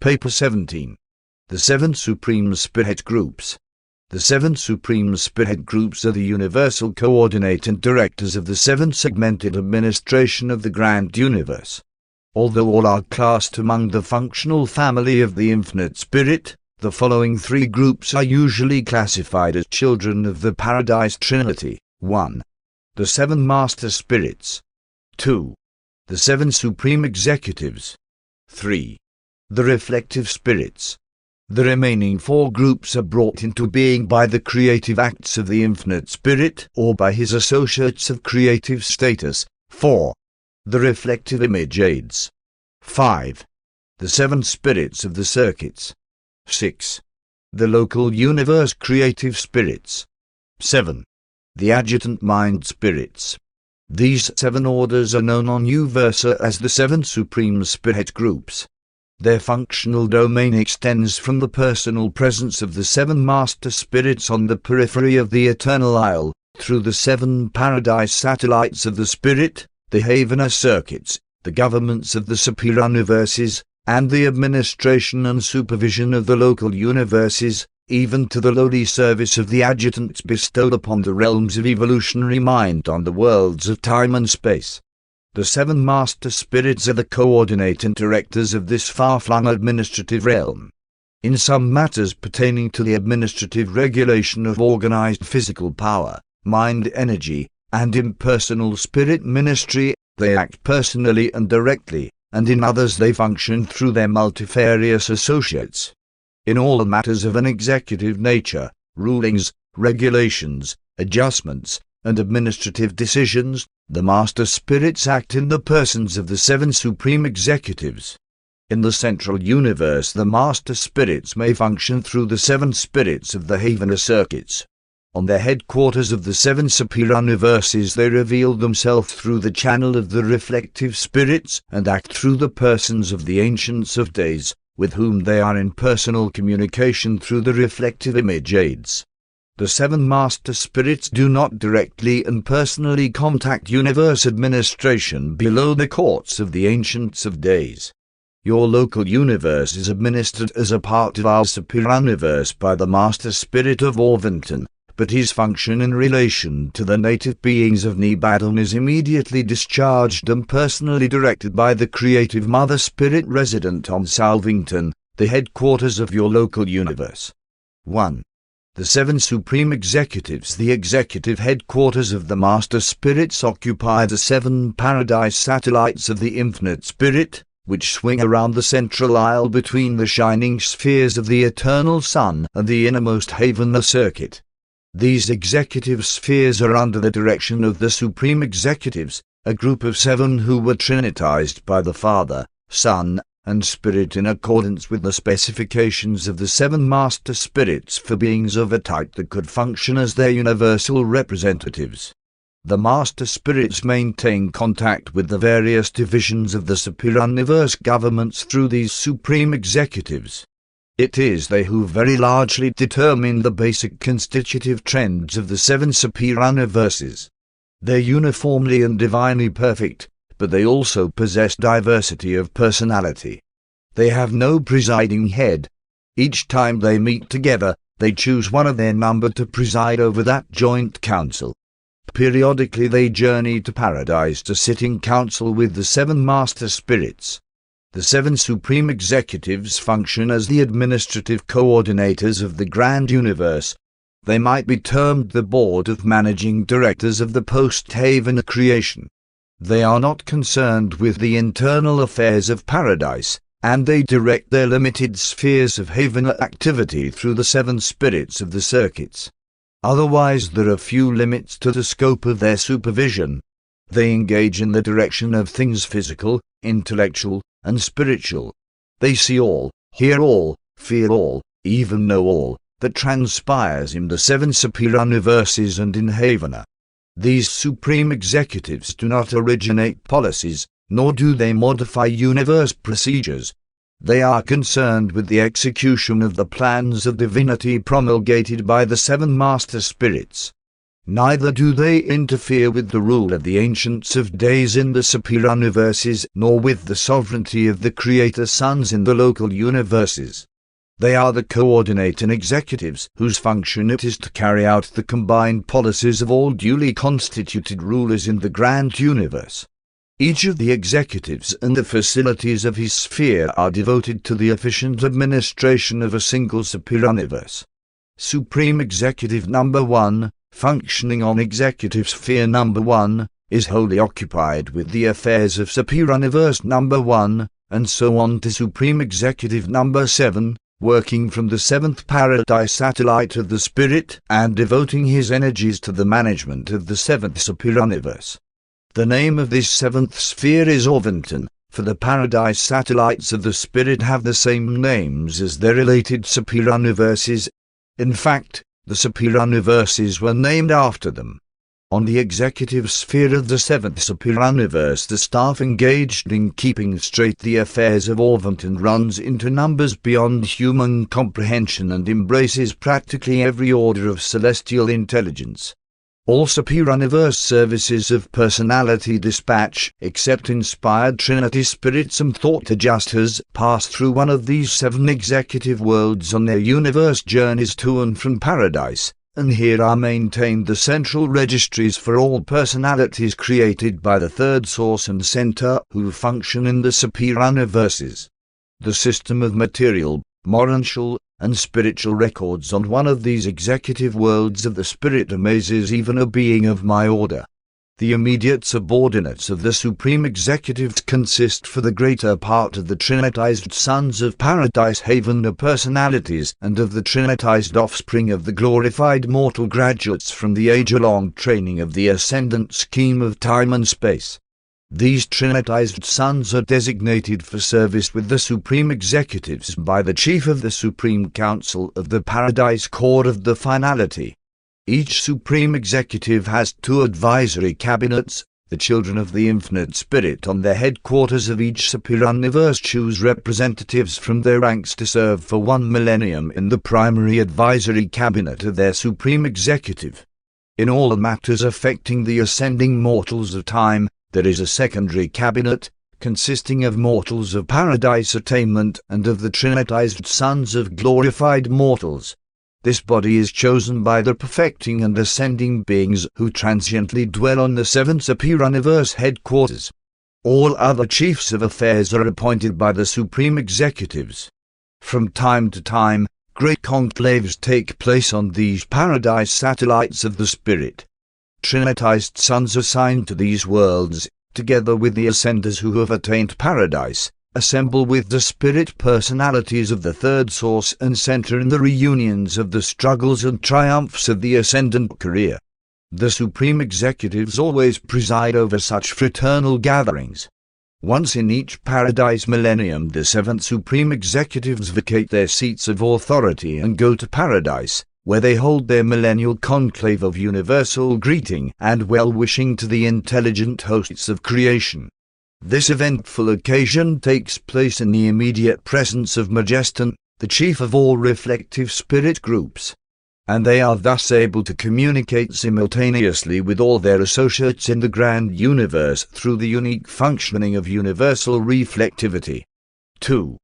Paper 17. The 7 Supreme Spirit Groups. The 7 Supreme Spirit Groups are the universal coordinate and directors of the 7 segmented administration of the grand universe. Although all are classed among the functional family of the infinite spirit, the following 3 groups are usually classified as children of the Paradise Trinity. 1. The 7 Master Spirits. 2. The 7 Supreme Executives. 3. The Reflective Spirits. The remaining 4 groups are brought into being by the creative acts of the infinite spirit or by his associates of creative status. 4. The reflective image aids. 5. The 7 spirits of the circuits. 6. The local universe creative spirits. 7. The Adjutant Mind Spirits. These 7 orders are known on URANTIA as the 7 Supreme Spirit Groups. Their functional domain extends from the personal presence of the 7 Master Spirits on the periphery of the Eternal Isle, through the 7 Paradise Satellites of the Spirit, the Havona circuits, the governments of the superuniverses, and the administration and supervision of the local universes, even to the lowly service of the adjutants bestowed upon the realms of evolutionary mind on the worlds of time and space. The 7 Master Spirits are the coordinate and directors of this far-flung administrative realm. In some matters pertaining to the administrative regulation of organized physical power, mind energy, and impersonal spirit ministry, they act personally and directly, and in others they function through their multifarious associates. In all matters of an executive nature, rulings, regulations, adjustments, and administrative decisions, the Master Spirits act in the persons of the 7 Supreme Executives. In the central universe the Master Spirits may function through the 7 spirits of the Havona circuits. On the headquarters of the 7 superuniverses they reveal themselves through the channel of the reflective spirits and act through the persons of the Ancients of Days, with whom they are in personal communication through the reflective image aids. The 7 Master Spirits do not directly and personally contact universe administration below the courts of the Ancients of Days. Your local universe is administered as a part of our superuniverse by the Master Spirit of Orvanton, but his function in relation to the native beings of Majeston is immediately discharged and personally directed by the creative Mother Spirit resident on Salvington, the headquarters of your local universe. 1. The 7 Supreme Executives. The executive headquarters of the Master Spirits occupy the 7 Paradise Satellites of the Infinite Spirit, which swing around the central isle between the shining spheres of the Eternal Sun and the innermost Havona circuit. These executive spheres are under the direction of the Supreme Executives, a group of 7 who were trinitized by the Father, Son, and Spirit in accordance with the specifications of the 7 Master Spirits for beings of a type that could function as their universal representatives. The Master Spirits maintain contact with the various divisions of the superuniverse governments through these Supreme Executives. It is they who very largely determine the basic constitutive trends of the 7 superuniverses. They're uniformly and divinely perfect, but they also possess diversity of personality. They have no presiding head. Each time they meet together, they choose one of their number to preside over that joint council. Periodically they journey to paradise to sit in council with the 7 Master Spirits. The 7 Supreme Executives function as the administrative coordinators of the grand universe. They might be termed the Board of Managing Directors of the post-Havona creation. They are not concerned with the internal affairs of paradise, and they direct their limited spheres of Havona activity through the 7 spirits of the circuits. Otherwise there are few limits to the scope of their supervision. They engage in the direction of things physical, intellectual, and spiritual. They see all, hear all, feel all, even know all, that transpires in the 7 superuniverses and in Havona. These Supreme Executives do not originate policies, nor do they modify universe procedures. They are concerned with the execution of the plans of divinity promulgated by the 7 Master Spirits. Neither do they interfere with the rule of the Ancients of Days in the superuniverses, nor with the sovereignty of the Creator Suns in the local universes. They are the coordinating executives whose function it is to carry out the combined policies of all duly constituted rulers in the grand universe. Each of the executives and the facilities of his sphere are devoted to the efficient administration of a single superuniverse. Supreme Executive Number 1, functioning on Executive Sphere Number 1, is wholly occupied with the affairs of Superuniverse Number 1, and so on to Supreme Executive Number 7, working from the seventh paradise satellite of the Spirit and devoting his energies to the management of the seventh superuniverse. The name of this seventh sphere is Orvanton, for the paradise satellites of the Spirit have the same names as their related superuniverses. In fact, the superuniverses were named after them. On the executive sphere of the seventh superuniverse, the staff engaged in keeping straight the affairs of Orvanton runs into numbers beyond human comprehension and embraces practically every order of celestial intelligence. All superuniverse services of personality dispatch, except inspired Trinity spirits and thought adjusters, pass through one of these 7 executive worlds on their universe journeys to and from paradise, and here are maintained the central registries for all personalities created by the third source and center who function in the superuniverses. The system of material, moral, and spiritual records on one of these executive worlds of the Spirit amazes even a being of my order. The immediate subordinates of the Supreme Executives consist for the greater part of the Trinitized Sons of Paradise Havona personalities and of the Trinitized offspring of the glorified mortal graduates from the age-long training of the ascendant scheme of time and space. These Trinitized Sons are designated for service with the Supreme Executives by the Chief of the Supreme Council of the Paradise Corps of the Finality. Each Supreme Executive has 2 advisory cabinets. The children of the Infinite Spirit on the headquarters of each superuniverse choose representatives from their ranks to serve for 1 millennium in the primary advisory cabinet of their Supreme Executive. In all matters affecting the ascending mortals of time, there is a secondary cabinet, consisting of mortals of paradise attainment and of the Trinitized Sons of glorified mortals. This body is chosen by the perfecting and ascending beings who transiently dwell on the 7 superuniverse headquarters. All other chiefs of affairs are appointed by the Supreme Executives. From time to time, great conclaves take place on these paradise satellites of the Spirit. Trinitized Sons assigned to these worlds, together with the ascenders who have attained paradise, assemble with the spirit personalities of the third source and center in the reunions of the struggles and triumphs of the ascendant career. The Supreme Executives always preside over such fraternal gatherings. Once in each paradise millennium, the 7 Supreme Executives vacate their seats of authority and go to paradise, where they hold their millennial conclave of universal greeting and well-wishing to the intelligent hosts of creation. This eventful occasion takes place in the immediate presence of Majeston, the chief of all reflective spirit groups, and they are thus able to communicate simultaneously with all their associates in the grand universe through the unique functioning of universal reflectivity. 2.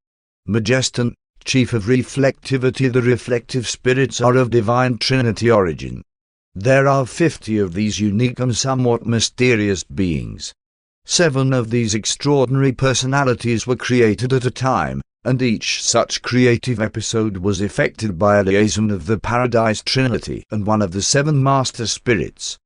Majeston, chief of reflectivity. The reflective spirits are of divine Trinity origin. There are 50 of these unique and somewhat mysterious beings. 7 of these extraordinary personalities were created at a time, and each such creative episode was effected by a liaison of the Paradise Trinity and one of the 7 Master Spirits.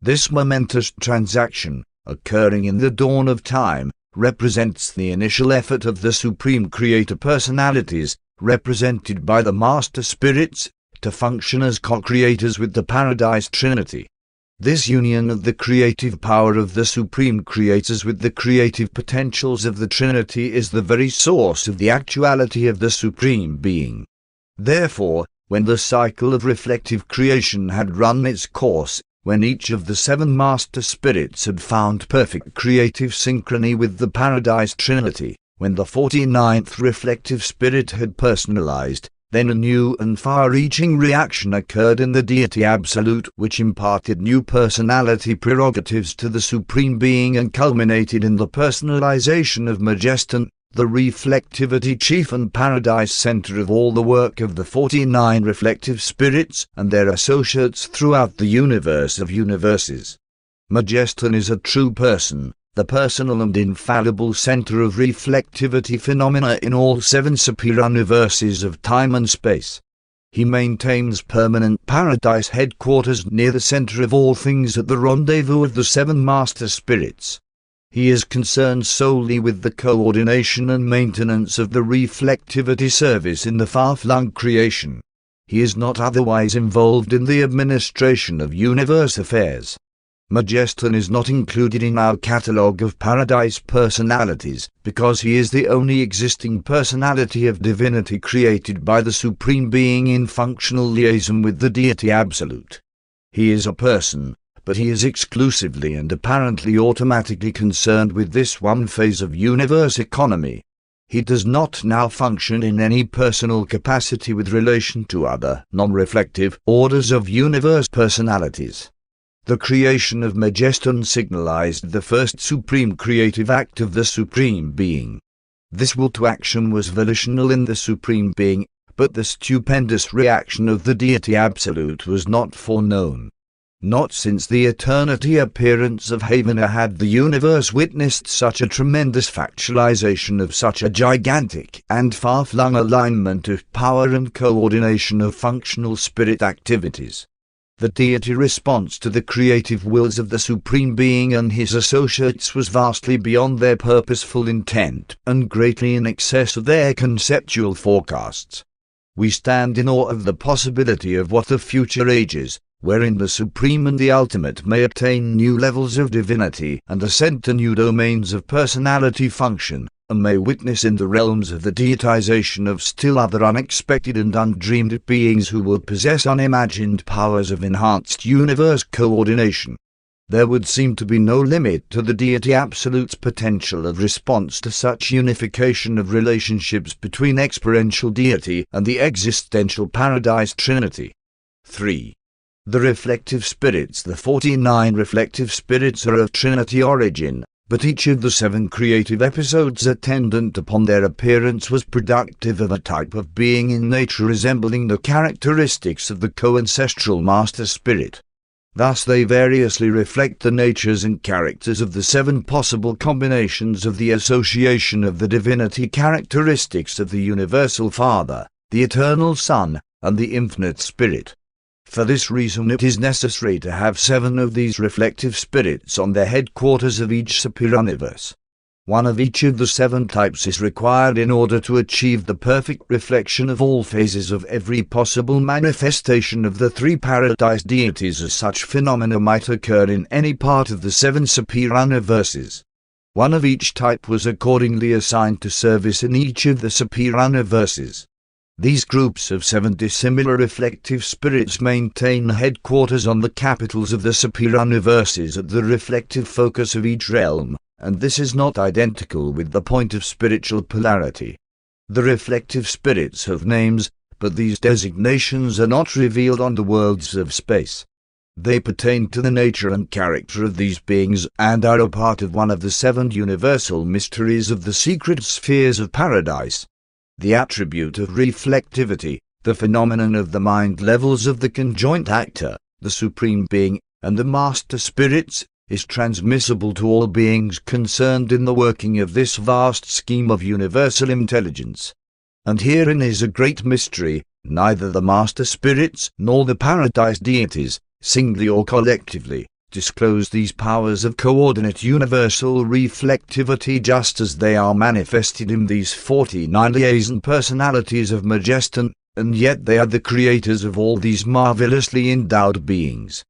This momentous transaction, occurring in the dawn of time, represents the initial effort of the Supreme Creator Personalities, represented by the Master Spirits, to function as co-creators with the Paradise Trinity. This union of the creative power of the Supreme Creators with the creative potentials of the Trinity is the very source of the actuality of the Supreme Being. Therefore, when the cycle of reflective creation had run its course, when each of the 7 Master Spirits had found perfect creative synchrony with the Paradise Trinity, when the 49th reflective spirit had personalized, Then a new and far-reaching reaction occurred in the Deity Absolute, which imparted new personality prerogatives to the Supreme Being and culminated in the personalization of Majeston, the Reflectivity Chief and Paradise Center of all the work of the 49 reflective spirits and their associates throughout the universe of universes. Majeston is a true person, the personal and infallible center of reflectivity phenomena in all 7 superuniverses of time and space. He maintains permanent paradise headquarters near the center of all things at the rendezvous of the 7 master spirits. He is concerned solely with the coordination and maintenance of the reflectivity service in the far-flung creation. He is not otherwise involved in the administration of universe affairs. Majeston is not included in our catalogue of paradise personalities, because he is the only existing personality of divinity created by the Supreme Being in functional liaison with the Deity Absolute. He is a person, but he is exclusively and apparently automatically concerned with this one phase of universe economy. He does not now function in any personal capacity with relation to other, non-reflective, orders of universe personalities. The creation of Majeston signalized the first supreme creative act of the Supreme Being. This will to action was volitional in the Supreme Being, but the stupendous reaction of the Deity Absolute was not foreknown. Not since the eternity appearance of Havona had the universe witnessed such a tremendous factualization of such a gigantic and far-flung alignment of power and coordination of functional spirit activities. The deity response to the creative wills of the Supreme Being and his associates was vastly beyond their purposeful intent and greatly in excess of their conceptual forecasts. We stand in awe of the possibility of what the future ages, wherein the Supreme and the Ultimate may attain new levels of divinity and ascend to new domains of personality function, and may witness in the realms of the deitization of still other unexpected and undreamed beings who will possess unimagined powers of enhanced universe coordination. There would seem to be no limit to the Deity Absolute's potential of response to such unification of relationships between experiential deity and the existential paradise trinity. 3. The reflective spirits. The 49 reflective spirits are of Trinity origin, but each of the 7 creative episodes attendant upon their appearance was productive of a type of being in nature resembling the characteristics of the co-ancestral master spirit. Thus they variously reflect the natures and characters of the 7 possible combinations of the association of the divinity characteristics of the Universal Father, the Eternal Son, and the Infinite Spirit. For this reason it is necessary to have 7 of these reflective spirits on the headquarters of each superuniverse. One of each of the 7 types is required in order to achieve the perfect reflection of all phases of every possible manifestation of the 3 paradise deities, as such phenomena might occur in any part of the 7 superuniverses. One of each type was accordingly assigned to service in each of the superuniverses. These groups of 7 dissimilar reflective spirits maintain headquarters on the capitals of the superuniverses at the reflective focus of each realm, and this is not identical with the point of spiritual polarity. The reflective spirits have names, but these designations are not revealed on the worlds of space. They pertain to the nature and character of these beings and are a part of one of the 7 universal mysteries of the secret spheres of paradise. The attribute of reflectivity, the phenomenon of the mind levels of the conjoint actor, the Supreme Being, and the Master Spirits, is transmissible to all beings concerned in the working of this vast scheme of universal intelligence. And herein is a great mystery: neither the Master Spirits nor the Paradise Deities, singly or collectively, disclose these powers of coordinate universal reflectivity just as they are manifested in these 49 liaison personalities of Majeston, and yet they are the creators of all these marvelously endowed beings.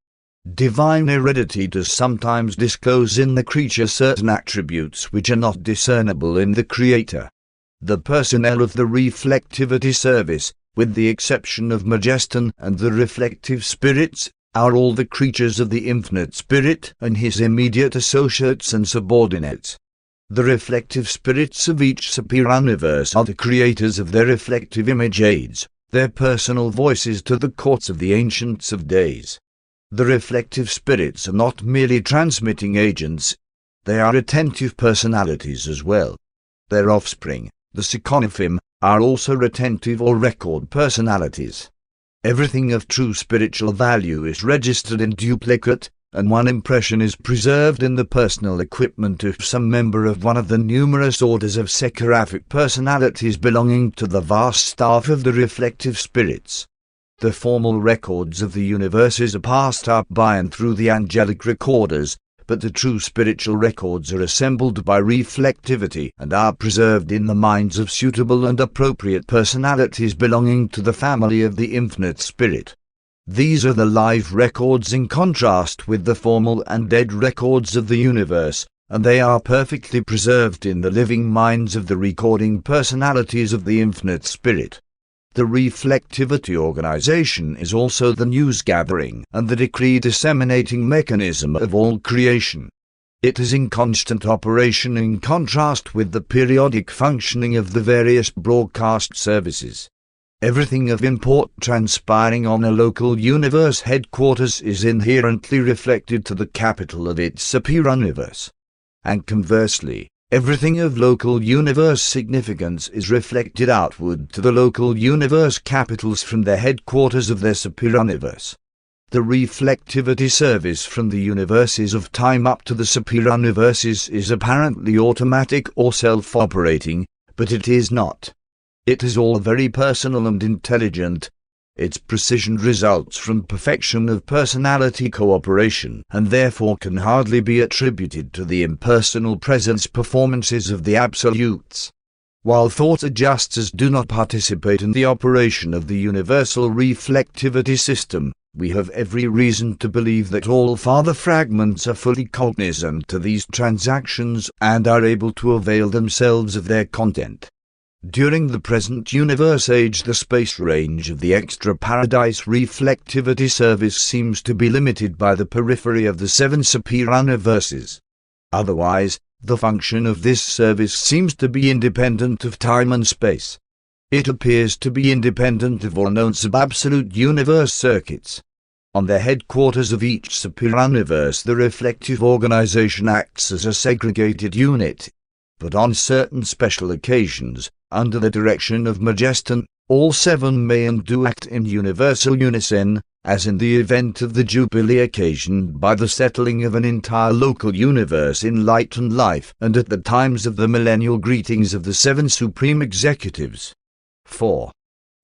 Divine heredity does sometimes disclose in the creature certain attributes which are not discernible in the Creator. The personnel of the reflectivity service, with the exception of Majeston and the reflective spirits, are all the creatures of the Infinite Spirit and his immediate associates and subordinates. The reflective spirits of each superuniverse are the creators of their reflective image aids, their personal voices to the courts of the Ancients of Days. The reflective spirits are not merely transmitting agents, they are attentive personalities as well. Their offspring, the Psychonophim, are also retentive or record personalities. Everything of true spiritual value is registered in duplicate, and one impression is preserved in the personal equipment of some member of one of the numerous orders of seraphic personalities belonging to the vast staff of the reflective spirits. The formal records of the universes are passed up by and through the angelic recorders, but the true spiritual records are assembled by reflectivity and are preserved in the minds of suitable and appropriate personalities belonging to the family of the infinite spirit. These are the live records in contrast with the formal and dead records of the universe, and they are perfectly preserved in the living minds of the recording personalities of the infinite spirit. The reflectivity organization is also the news-gathering and the decree-disseminating mechanism of all creation. It is in constant operation in contrast with the periodic functioning of the various broadcast services. Everything of import transpiring on a local universe headquarters is inherently reflected to the capital of its superuniverse. And conversely, everything of local universe significance is reflected outward to the local universe capitals from the headquarters of their superuniverse. The reflectivity service from the universes of time up to the superuniverses is apparently automatic or self-operating, but it is not. It is all very personal and intelligent. Its precision results from perfection of personality cooperation, and therefore can hardly be attributed to the impersonal presence performances of the absolutes. While thought adjusters do not participate in the operation of the universal reflectivity system, we have every reason to believe that all farther fragments are fully cognizant to these transactions and are able to avail themselves of their content. During the present universe age, the space range of the extra paradise reflectivity service seems to be limited by the periphery of the 7 superuniverses. Otherwise, the function of this service seems to be independent of time and space. It appears to be independent of all known sub-absolute universe circuits. On the headquarters of each superuniverse, the reflective organization acts as a segregated unit. But on certain special occasions, under the direction of Majeston, all 7 may and do act in universal unison, as in the event of the Jubilee occasioned by the settling of an entire local universe in light and life, and at the times of the millennial greetings of the 7 supreme executives. 4.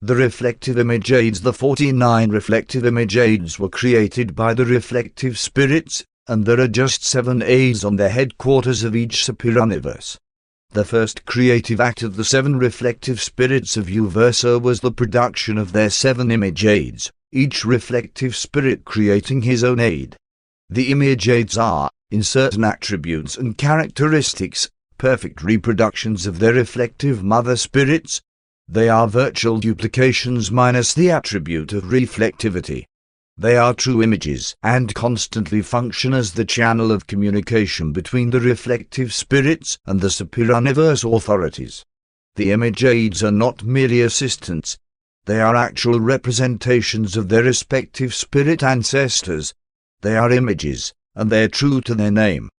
The reflective image aids. The 49 reflective image aids were created by the reflective spirits, and there are just 7 aids on the headquarters of each superuniverse. The first creative act of the 7 reflective spirits of Uversa was the production of their 7 image aids, each reflective spirit creating his own aid. The image aids are, in certain attributes and characteristics, perfect reproductions of their reflective mother spirits. They are virtual duplications minus the attribute of reflectivity. They are true images and constantly function as the channel of communication between the reflective spirits and the superuniverse authorities. The image aids are not merely assistants. They are actual representations of their respective spirit ancestors. They are images, and they are true to their name.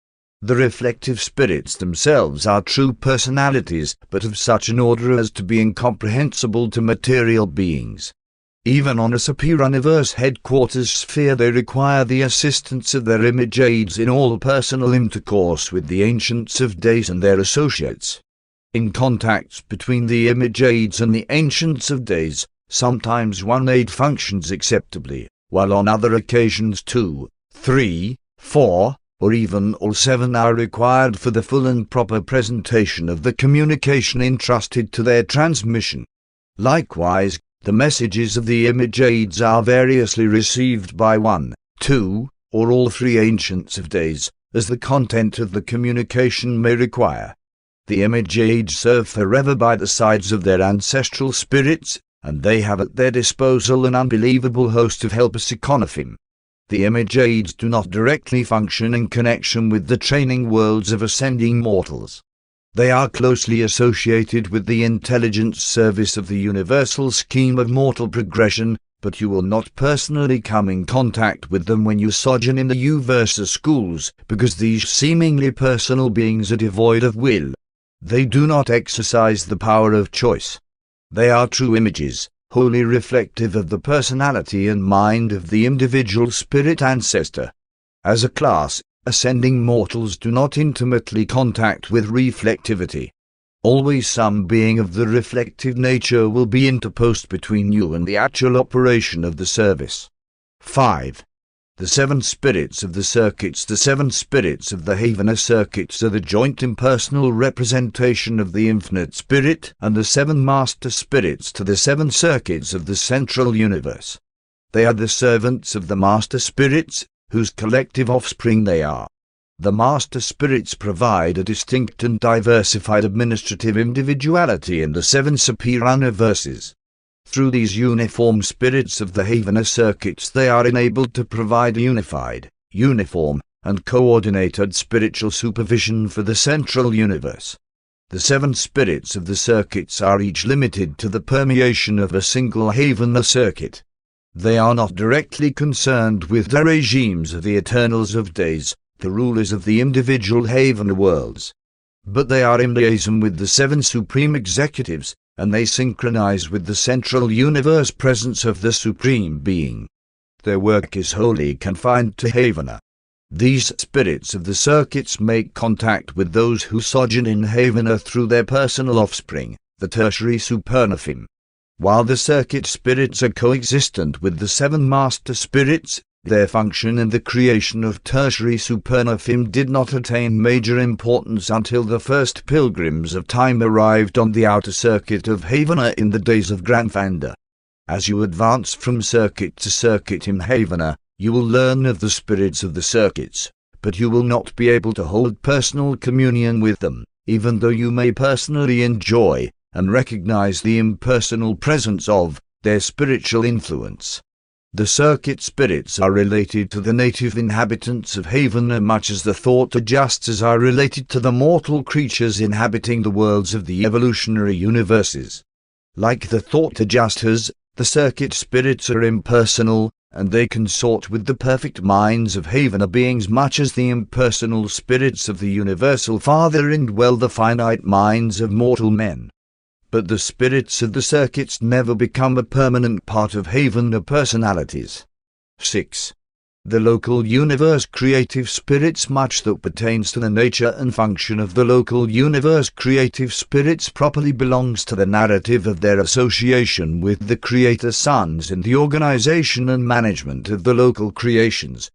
The reflective spirits themselves are true personalities, but of such an order as to be incomprehensible to material beings. Even on a superuniverse headquarters sphere they require the assistance of their image aids in all personal intercourse with the Ancients of Days and their associates. In contacts between the image aids and the Ancients of Days, sometimes one aid functions acceptably, while on other occasions 2, 3, 4, or even all 7 are required for the full and proper presentation of the communication entrusted to their transmission. Likewise, the messages of the image aids are variously received by 1, 2, or all 3 Ancients of Days, as the content of the communication may require. The image aids serve forever by the sides of their ancestral spirits, and they have at their disposal an unbelievable host of helpers Psychonophim. The image aids do not directly function in connection with the training worlds of ascending mortals. They are closely associated with the intelligence service of the universal scheme of mortal progression, but you will not personally come in contact with them when you sojourn in the U-Versa schools, because these seemingly personal beings are devoid of will. They do not exercise the power of choice. They are true images, wholly reflective of the personality and mind of the individual spirit ancestor. As a class, ascending mortals do not intimately contact with reflectivity. Always some being of the reflective nature will be interposed between you and the actual operation of the service. 5. The 7 spirits of the circuits. The 7 spirits of the Havona circuits are the joint impersonal representation of the infinite spirit and the 7 master spirits to the 7 circuits of the central universe. They are the servants of the master spirits, whose collective offspring they are. The master spirits provide a distinct and diversified administrative individuality in the 7 superuniverses. Through these uniform spirits of the Havona circuits they are enabled to provide unified, uniform, and coordinated spiritual supervision for the central universe. The 7 spirits of the circuits are each limited to the permeation of a single Havona circuit. They are not directly concerned with the regimes of the Eternals of Days, the rulers of the individual Havona worlds. But they are in liaison with the 7 supreme executives, and they synchronize with the central universe presence of the Supreme Being. Their work is wholly confined to Havona. These spirits of the circuits make contact with those who sojourn in Havona through their personal offspring, the tertiary supernophim. While the circuit spirits are coexistent with the 7 master spirits, their function in the creation of tertiary supernophim did not attain major importance until the first pilgrims of time arrived on the outer circuit of Havona in the days of Grandfather. As you advance from circuit to circuit in Havona, you will learn of the spirits of the circuits, but you will not be able to hold personal communion with them, even though you may personally enjoy and recognize the impersonal presence of their spiritual influence. The circuit spirits are related to the native inhabitants of Havona much as the thought adjusters are related to the mortal creatures inhabiting the worlds of the evolutionary universes. Like the thought adjusters, the circuit spirits are impersonal, and they consort with the perfect minds of Havona beings much as the impersonal spirits of the Universal Father indwell the finite minds of mortal men. But the spirits of the circuits never become a permanent part of Havona personalities. 6. The local universe creative spirits. Much that pertains to the nature and function of the local universe creative spirits properly belongs to the narrative of their association with the Creator Sons in the organization and management of the local creations.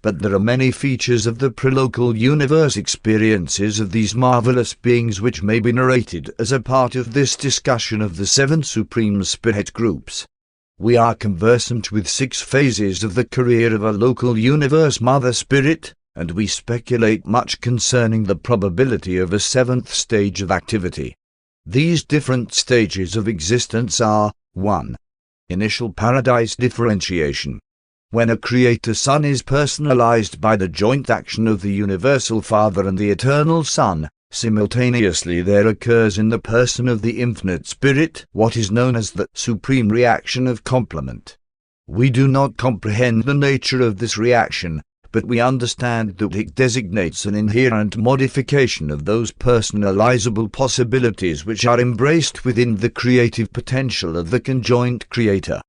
But there are many features of the pre-local universe experiences of these marvelous beings which may be narrated as a part of this discussion of the 7 supreme spirit groups. We are conversant with 6 phases of the career of a local universe mother spirit, and we speculate much concerning the probability of a 7th stage of activity. These different stages of existence are: 1. Initial paradise differentiation. When a Creator Son is personalized by the joint action of the Universal Father and the Eternal Son, simultaneously there occurs in the person of the Infinite Spirit what is known as the supreme reaction of complement. We do not comprehend the nature of this reaction, but we understand that it designates an inherent modification of those personalizable possibilities which are embraced within the creative potential of the conjoined Creator.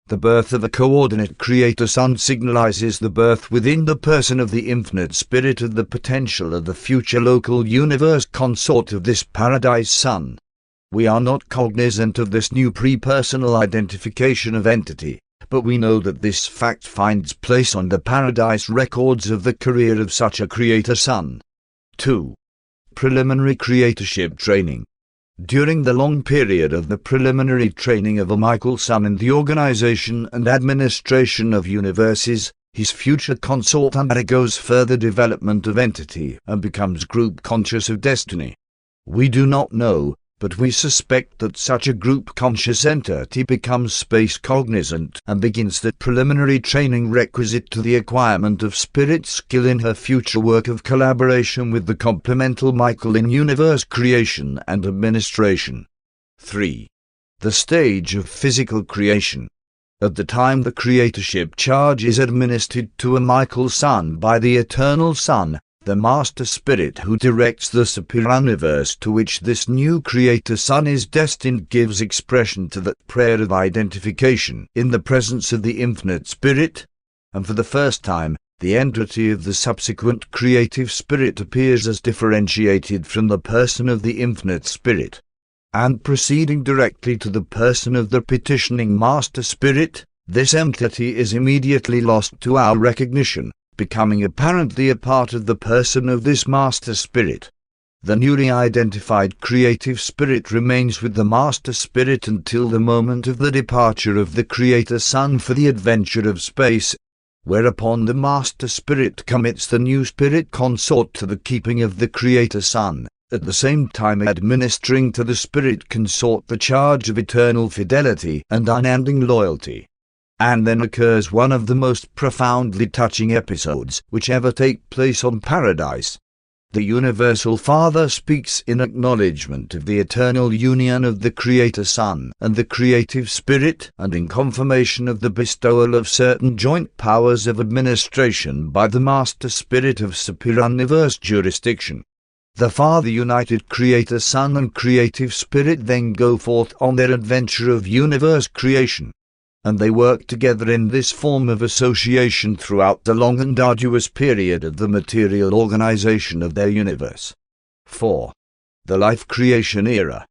The birth of a coordinate Creator Son signalizes the birth within the person of the Infinite Spirit of the potential of the future local universe consort of this Paradise Son. We are not cognizant of this new pre-personal identification of entity, but we know that this fact finds place on the Paradise records of the career of such a Creator Son. 2. Preliminary Creatorship Training. During the long period of the preliminary training of a Michael Son in the organization and administration of universes, his future consort undergoes further development of entity and becomes group conscious of destiny. We do not know, But we suspect that such a group conscious entity becomes space cognizant and begins the preliminary training requisite to the acquirement of spirit skill in her future work of collaboration with the complemental Michael in universe creation and administration. 3. The stage of physical creation. At the time the creatorship charge is administered to a Michael Son by the Eternal Son, the Master Spirit who directs the superuniverse to which this new Creator Son is destined gives expression to that prayer of identification in the presence of the Infinite Spirit, and for the first time, the entity of the subsequent Creative Spirit appears as differentiated from the person of the Infinite Spirit, and proceeding directly to the person of the petitioning Master Spirit, this entity is immediately lost to our recognition, becoming apparently a part of the person of this Master Spirit. The newly identified Creative Spirit remains with the Master Spirit until the moment of the departure of the Creator Son for the adventure of space, whereupon the Master Spirit commits the new Spirit consort to the keeping of the Creator Son, at the same time administering to the Spirit consort the charge of eternal fidelity and unending loyalty. And then occurs one of the most profoundly touching episodes which ever take place on Paradise. The Universal Father speaks in acknowledgement of the eternal union of the Creator Son and the Creative Spirit, and in confirmation of the bestowal of certain joint powers of administration by the Master Spirit of superuniverse jurisdiction. The Father united Creator Son and Creative Spirit then go forth on their adventure of universe creation, and they work together in this form of association throughout the long and arduous period of the material organization of their universe. 4. The life creation era.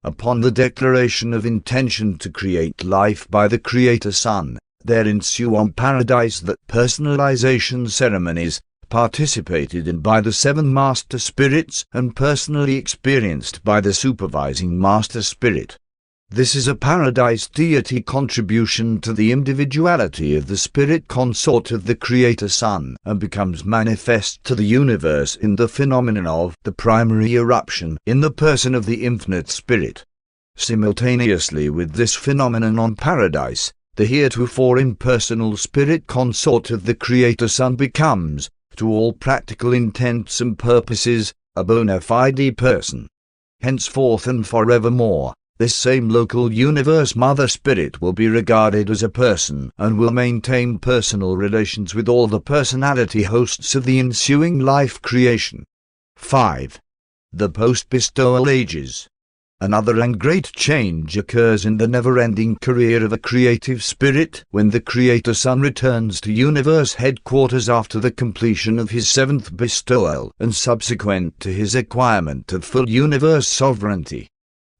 Upon the declaration of intention to create life by the Creator Son, there ensue on Paradise the personalization ceremonies, participated in by the 7 Master Spirits and personally experienced by the supervising Master Spirit. This is a Paradise Deity contribution to the individuality of the Spirit consort of the Creator Son, and becomes manifest to the universe in the phenomenon of the primary eruption in the person of the Infinite Spirit. Simultaneously with this phenomenon on Paradise, the heretofore impersonal Spirit consort of the Creator Son becomes, to all practical intents and purposes, a bona fide person. Henceforth and forevermore, this same local universe Mother Spirit will be regarded as a person and will maintain personal relations with all the personality hosts of the ensuing life creation. 5. The post-bestowal ages. Another and great change occurs in the never-ending career of a Creative Spirit when the Creator Son returns to universe headquarters after the completion of his 7th bestowal and subsequent to his acquirement of full universe sovereignty.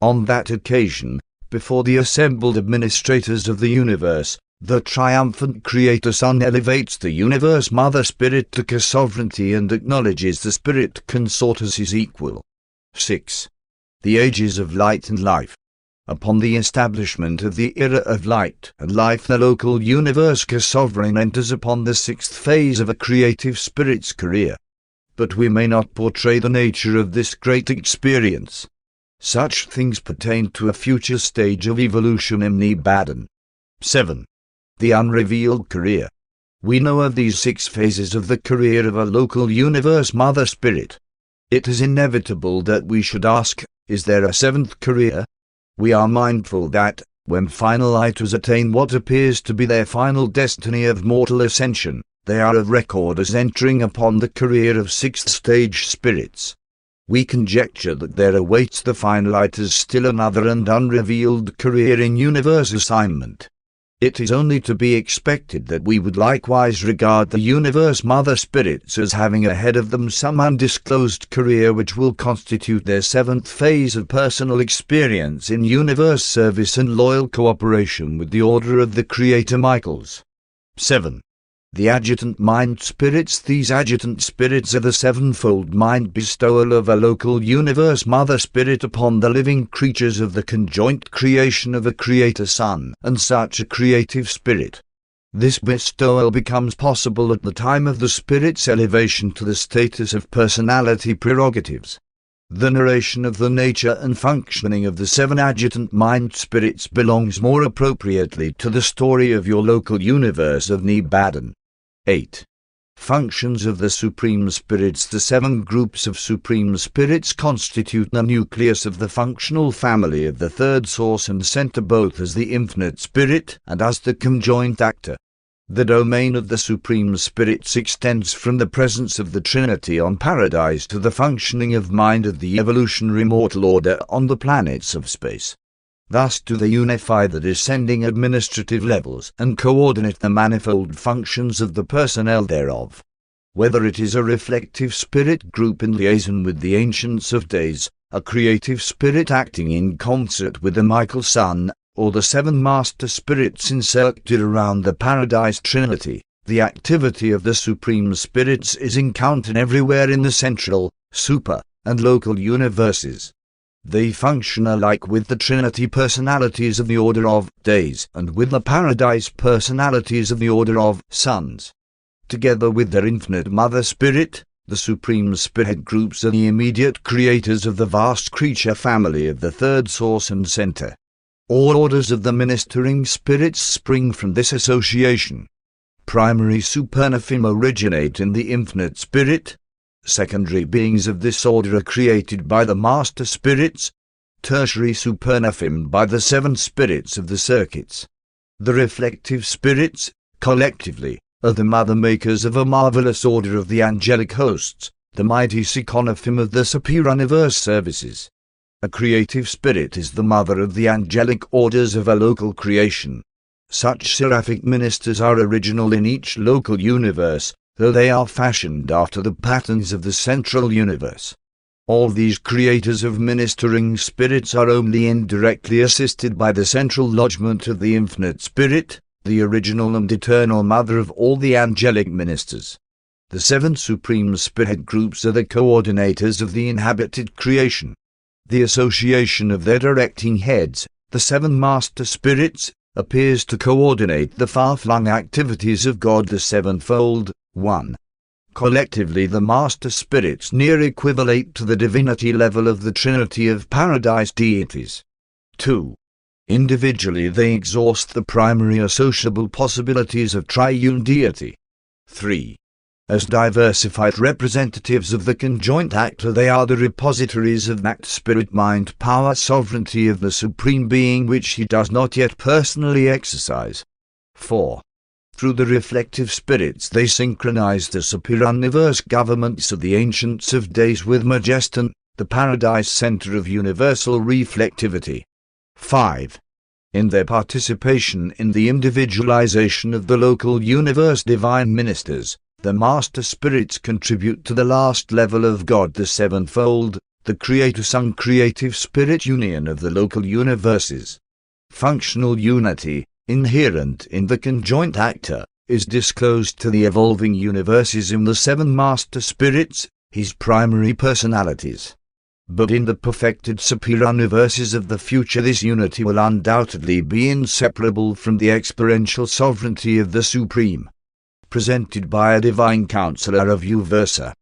On that occasion, before the assembled administrators of the universe, the triumphant Creator Son elevates the universe Mother Spirit to co-sovereignty and acknowledges the Spirit consort as his equal. 6. The ages of light and life. Upon the establishment of the era of light and life, the local universe co-sovereign enters upon the 6th phase of a Creative Spirit's career. But we may not portray the nature of this great experience. Such things pertain to a future stage of evolution in Majeston. 7. The unrevealed career. We know of these 6 phases of the career of a local universe Mother Spirit. It is inevitable that we should ask, is there a 7th career? We are mindful that, when finalizers attain what appears to be their final destiny of mortal ascension, they are of record as entering upon the career of 6th stage spirits. We conjecture that there awaits the finalizers still another and unrevealed career in universe assignment. It is only to be expected that we would likewise regard the universe Mother Spirits as having ahead of them some undisclosed career which will constitute their 7th phase of personal experience in universe service and loyal cooperation with the Order of the Creator Michaels. 7. The Adjutant Mind Spirits. These Adjutant Spirits are the 7-fold mind bestowal of a local universe Mother Spirit upon the living creatures of the conjoint creation of a Creator Son and such a Creative Spirit. This bestowal becomes possible at the time of the Spirit's elevation to the status of personality prerogatives. The narration of the nature and functioning of the 7 Adjutant Mind Spirits belongs more appropriately to the story of your local universe of Majeston. 8. Functions of the Supreme Spirits. The 7 groups of Supreme Spirits constitute the nucleus of the functional family of the third source and center, both as the infinite spirit and as the conjoint actor. The domain of the Supreme Spirits extends from the presence of the Trinity on Paradise to the functioning of mind of the evolutionary mortal order on the planets of space. Thus do they unify the descending administrative levels and coordinate the manifold functions of the personnel thereof. Whether it is a reflective spirit group in liaison with the ancients of days, a creative spirit acting in concert with the Michael Sun, or the 7 master spirits encircled around the Paradise Trinity, the activity of the Supreme Spirits is encountered everywhere in the central, super, and local universes. They function alike with the Trinity personalities of the order of days and with the Paradise personalities of the order of suns. Together with their infinite Mother Spirit, the Supreme Spirit groups are the immediate creators of the vast creature family of the third source and center. All orders of the ministering spirits spring from this association. Primary supernaphim originate in the infinite spirit. Secondary beings of this order are created by the master spirits. Tertiary supernaphim by the 7 spirits of the circuits. The reflective spirits, collectively, are the mother makers of a marvelous order of the angelic hosts, the mighty seconaphim of the superuniverse services. A creative spirit is the mother of the angelic orders of a local creation. Such seraphic ministers are original in each local universe, though they are fashioned after the patterns of the central universe. All these creators of ministering spirits are only indirectly assisted by the central lodgment of the infinite spirit, the original and eternal mother of all the angelic ministers. The 7 supreme spirit groups are the coordinators of the inhabited creation. The association of their directing heads, the 7 master spirits, appears to coordinate the far-flung activities of God the sevenfold. 1. Collectively the master spirits near equivalate to the divinity level of the Trinity of Paradise deities. 2. Individually they exhaust the primary associable possibilities of triune deity. 3. As diversified representatives of the conjoint actor they are the repositories of that spirit-mind power sovereignty of the Supreme Being which he does not yet personally exercise. 4. Through the reflective spirits they synchronize the superuniverse governments of the ancients of days with Majeston, the Paradise center of universal reflectivity. 5. In their participation in the individualization of the local universe divine ministers, the master spirits contribute to the last level of God the sevenfold, the creator-son creative spirit union of the local universes. Functional unity, inherent in the conjoint actor, is disclosed to the evolving universes in the 7 master spirits, his primary personalities. But in the perfected superuniverses of the future this unity will undoubtedly be inseparable from the experiential sovereignty of the Supreme. Presented by a divine counselor of Uversa.